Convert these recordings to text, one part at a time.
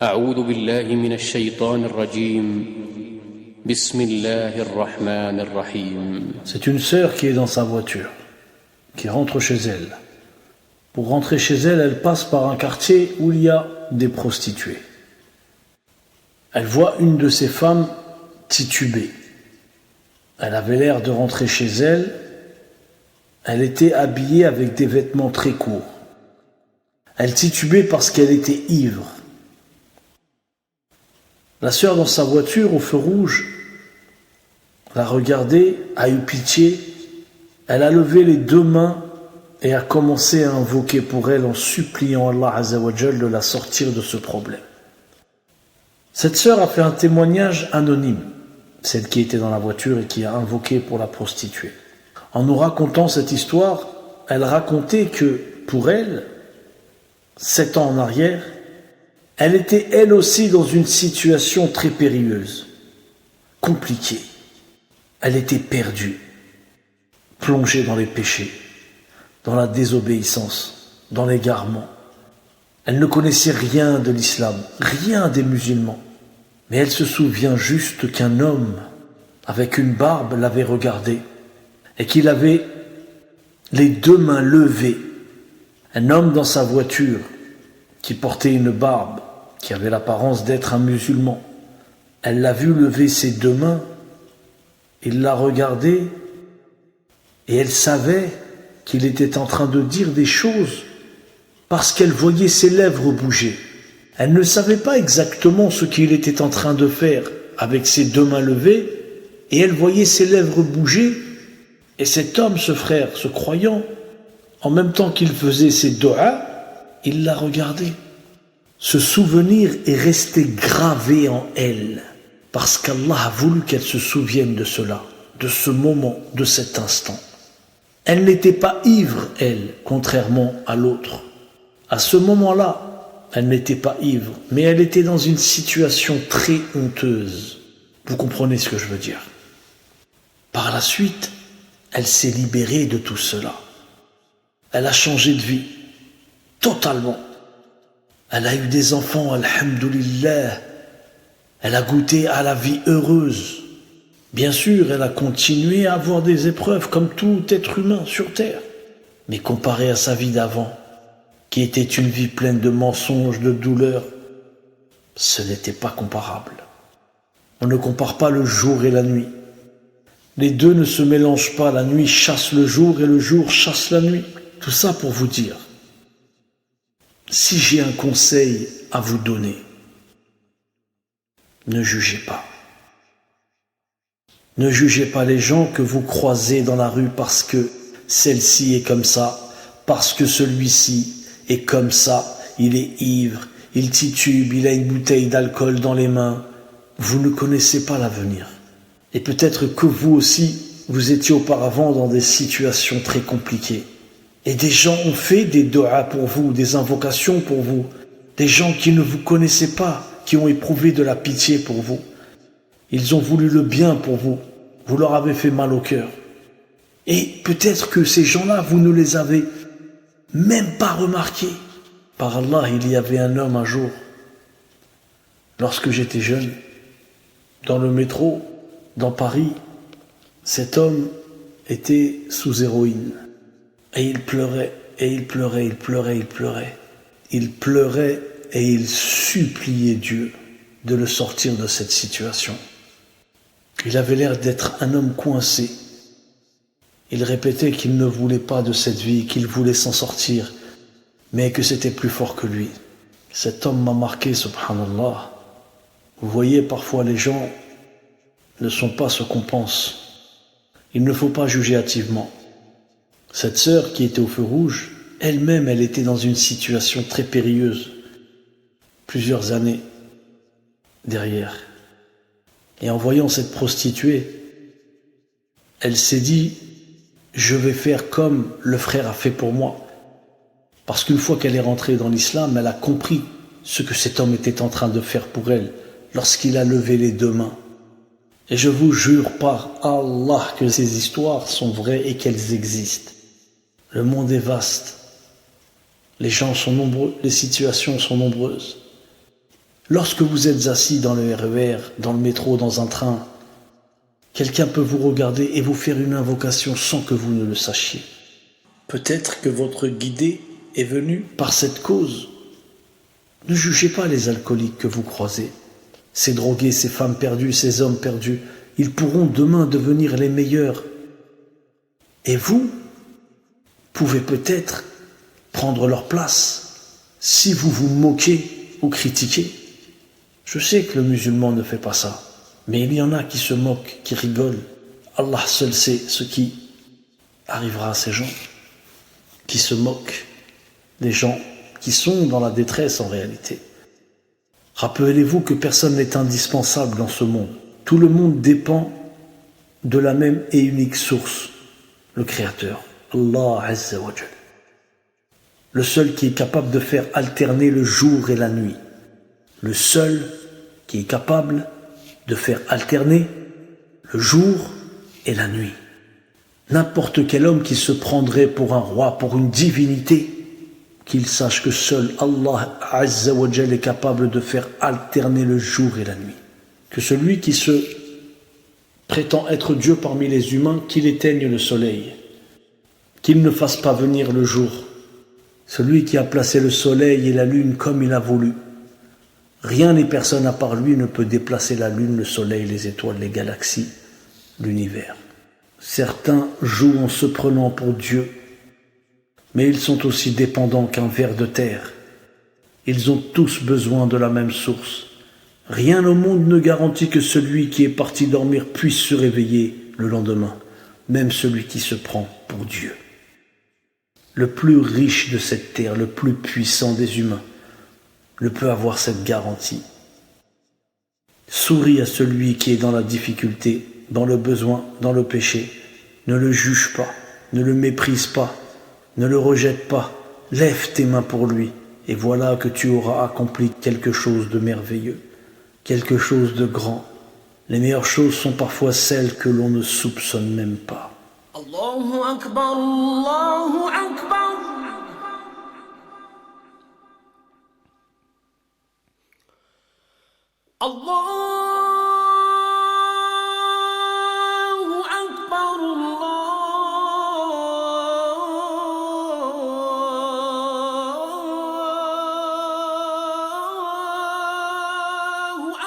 أعوذ بالله من الشيطان الرجيم بسم الله الرحمن الرحيم. C'est une sœur qui est dans sa voiture, qui rentre chez elle. Pour rentrer chez elle, elle passe par un quartier où il y a des prostituées. Elle voit une de ces femmes titubée. Elle avait l'air de rentrer chez elle. Elle était habillée avec des vêtements très courts. Elle titubait parce qu'elle était ivre. La sœur dans sa voiture au feu rouge l'a regardée, a eu pitié, elle a levé les deux mains et a commencé à invoquer pour elle en suppliant Allah Azza wa Jal de la sortir de ce problème. Cette sœur a fait un témoignage anonyme, celle qui était dans la voiture et qui a invoqué pour la prostituée. En nous racontant cette histoire, elle racontait que pour elle, 7 ans en arrière, elle était elle aussi dans une situation très périlleuse, compliquée. Elle était perdue, plongée dans les péchés, dans la désobéissance, dans l'égarement. Elle ne connaissait rien de l'islam, rien des musulmans. Mais elle se souvient juste qu'un homme avec une barbe l'avait regardée et qu'il avait les deux mains levées. Un homme dans sa voiture qui portait une barbe, qui avait l'apparence d'être un musulman. Elle l'a vu lever ses deux mains, il l'a regardé et elle savait qu'il était en train de dire des choses parce qu'elle voyait ses lèvres bouger. Elle ne savait pas exactement ce qu'il était en train de faire avec ses deux mains levées et elle voyait ses lèvres bouger et cet homme, ce frère, ce croyant, en même temps qu'il faisait ses doigts, il l'a regardé. Ce souvenir est resté gravé en elle, parce qu'Allah a voulu qu'elle se souvienne de cela, de ce moment, de cet instant. Elle n'était pas ivre, elle, contrairement à l'autre. À ce moment-là, elle n'était pas ivre, mais elle était dans une situation très honteuse. Vous comprenez ce que je veux dire? Par la suite, elle s'est libérée de tout cela. Elle a changé de vie, totalement. Elle a eu des enfants, alhamdoulilah. Elle a goûté à la vie heureuse. Bien sûr, elle a continué à avoir des épreuves comme tout être humain sur terre. Mais comparé à sa vie d'avant, qui était une vie pleine de mensonges, de douleurs, ce n'était pas comparable. On ne compare pas le jour et la nuit. Les deux ne se mélangent pas. La nuit chasse le jour et le jour chasse la nuit. Tout ça pour vous dire, si j'ai un conseil à vous donner, ne jugez pas. Ne jugez pas les gens que vous croisez dans la rue parce que celle-ci est comme ça, parce que celui-ci est comme ça, il est ivre, il titube, il a une bouteille d'alcool dans les mains. Vous ne connaissez pas l'avenir. Et peut-être que vous aussi, vous étiez auparavant dans des situations très compliquées. Et des gens ont fait des doigts pour vous, des invocations pour vous, des gens qui ne vous connaissaient pas, qui ont éprouvé de la pitié pour vous. Ils ont voulu le bien pour vous, vous leur avez fait mal au cœur. Et peut-être que ces gens-là, vous ne les avez même pas remarqués. Par Allah, il y avait un homme un jour, lorsque j'étais jeune, dans le métro, dans Paris, cet homme était sous héroïne. Et il pleurait, et il pleurait, il pleurait, il pleurait. Il pleurait et il suppliait Dieu de le sortir de cette situation. Il avait l'air d'être un homme coincé. Il répétait qu'il ne voulait pas de cette vie, qu'il voulait s'en sortir, mais que c'était plus fort que lui. Cet homme m'a marqué, subhanallah. Vous voyez, parfois les gens ne sont pas ce qu'on pense. Il ne faut pas juger hâtivement. Cette sœur qui était au feu rouge, elle-même, elle était dans une situation très périlleuse, plusieurs années derrière. Et en voyant cette prostituée, elle s'est dit, je vais faire comme le frère a fait pour moi. Parce qu'une fois qu'elle est rentrée dans l'islam, elle a compris ce que cet homme était en train de faire pour elle lorsqu'il a levé les deux mains. Et je vous jure par Allah que ces histoires sont vraies et qu'elles existent. Le monde est vaste. Les gens sont nombreux, les situations sont nombreuses. Lorsque vous êtes assis dans le RER, dans le métro, dans un train, quelqu'un peut vous regarder et vous faire une invocation sans que vous ne le sachiez. Peut-être que votre guidé est venu par cette cause. Ne jugez pas les alcooliques que vous croisez. Ces drogués, ces femmes perdues, ces hommes perdus, ils pourront demain devenir les meilleurs. Et vous pouvez peut-être prendre leur place si vous vous moquez ou critiquez. Je sais que le musulman ne fait pas ça, mais il y en a qui se moquent, qui rigolent. Allah seul sait ce qui arrivera à ces gens qui se moquent, des gens qui sont dans la détresse en réalité. Rappelez-vous que personne n'est indispensable dans ce monde. Tout le monde dépend de la même et unique source, le Créateur, Allah Azza wa Jal. Le seul qui est capable de faire alterner le jour et la nuit. Le seul qui est capable de faire alterner le jour et la nuit. N'importe quel homme qui se prendrait pour un roi, pour une divinité, qu'il sache que seul Allah Azza wa Jal est capable de faire alterner le jour et la nuit. Que celui qui se prétend être Dieu parmi les humains, qu'il éteigne le soleil, qu'il ne fasse pas venir le jour. Celui qui a placé le soleil et la lune comme il a voulu. Rien ni personne à part lui ne peut déplacer la lune, le soleil, les étoiles, les galaxies, l'univers. Certains jouent en se prenant pour Dieu, mais ils sont aussi dépendants qu'un ver de terre. Ils ont tous besoin de la même source. Rien au monde ne garantit que celui qui est parti dormir puisse se réveiller le lendemain, même celui qui se prend pour Dieu. Le plus riche de cette terre, le plus puissant des humains, ne peut avoir cette garantie. Souris à celui qui est dans la difficulté, dans le besoin, dans le péché. Ne le juge pas, ne le méprise pas, ne le rejette pas. Lève tes mains pour lui, et voilà que tu auras accompli quelque chose de merveilleux, quelque chose de grand. Les meilleures choses sont parfois celles que l'on ne soupçonne même pas. Allahu Akbar, Allahu Akbar. Allahu Akbar, Allahu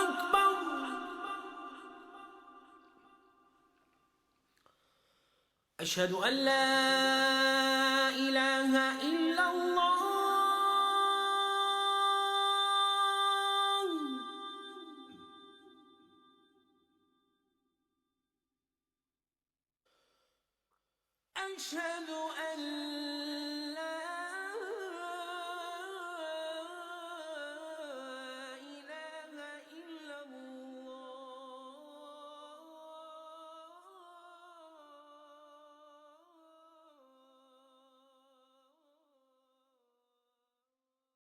Akbar. أشهد أن لا إله إلا الله أشهد أن